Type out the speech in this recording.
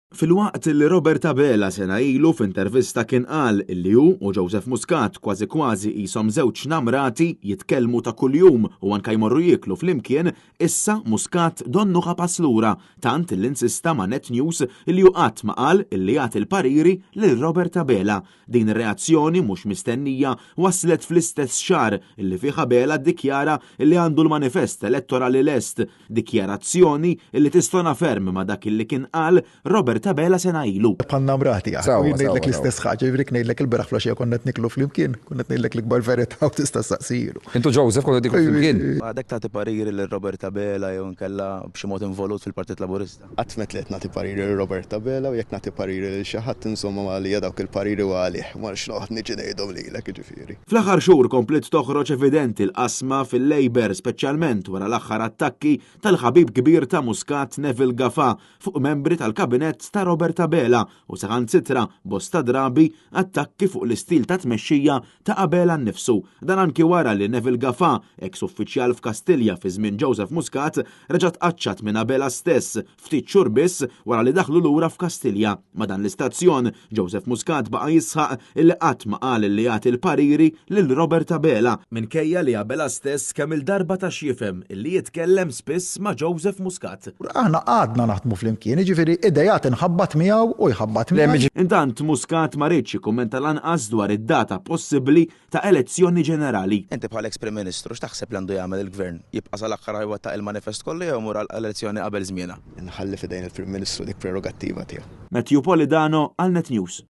Fil-waqt li Robert Abela sena ilu f'intervista kien qal li hu u Joseph Muscat kważi qishom żewġ namrati jitkellmu ta' kuljum u anke jmorru jieklu flimkien, issa Muscat donnu ħapas lura tant li insista ma' Net News li hu qatt ma qal illi jagħti l-pariri lil Robert Abela. Din ir-reazzjoni mhux mistennija waslet fl-istess xahar illi fih Abela ddikjara illi għandu l-manifest elettorali lest, dikjarazzjoni illi tistona ferm ma' dak illi kien qal Robert Abela sena ilu. Bħanna mrati ngħidlek l-istess ħaġa, jivrik ngħidlek il-beraħ flaxija konna qed niklu flimkien, konna qed ngħidlek l-ikbar verità u tista' saqsilu. Intu Joseph konna tiklu flimkien. Għadek tagħti pariri lil Robert Abela jew nkella b'xi mod involut fil-Partit Laburista. Qatt ma tliet nagħti pariri lil Robert Abela u jekk nagħti pariri lil xi ħadd insomma għalija dawk il-pariri u għalih, ma rridx noqgħod niġi ngħidhom lilek jiġifieri. Fl-aħħar xhur komplet toħroġ evidenti l-qasma fil-Labor speċjalment wara l-aħħar attakki tal-ħabib kbir ta' Muscat Neville Gafà fuq membri tal-kabinett ta' Robert Abela u saħansitra bosta drabi attakki fuq l-istil ta' tmexxija ta' Abela nnifsu. Dan anki wara li Neville Gafà, eks uffiċjal f'Kastilja fi żmien Joseph Muscat, reġa' tqaċċat minn Abela stess ftit xhur biss wara li daħlu lura f'Kastilja. Ma dan l-istazzjon Joseph Muscat baqa' jisħaq illi qatt ma qal li jagħti l-pariri lil Robert Abela minkejja li Abela stess kemm il-darba ta' xifhem illi jitkellem spiss ma' Joseph Muscat. Aħna għadna naħdmu flimkien, jiġifieri idejat inħabbat miegħu u jħabbat miegħu. Intant Muscat ma rridx jikkummenta lanqas dwar id-data possibbli ta' elezzjoni ġenerali. Inti bħal ex-Prim Ministru x'taħseb li għandu jagħmel il-Gvern? Jibqa' sal-aħħar ħajwettaq il-manifest kollu jew mur għall-elezzjoni qabel żmienha? Inħalli f'idejn il-Prim Ministru dik prerogattiva tiegħu. Matthew Polidano għal Net News.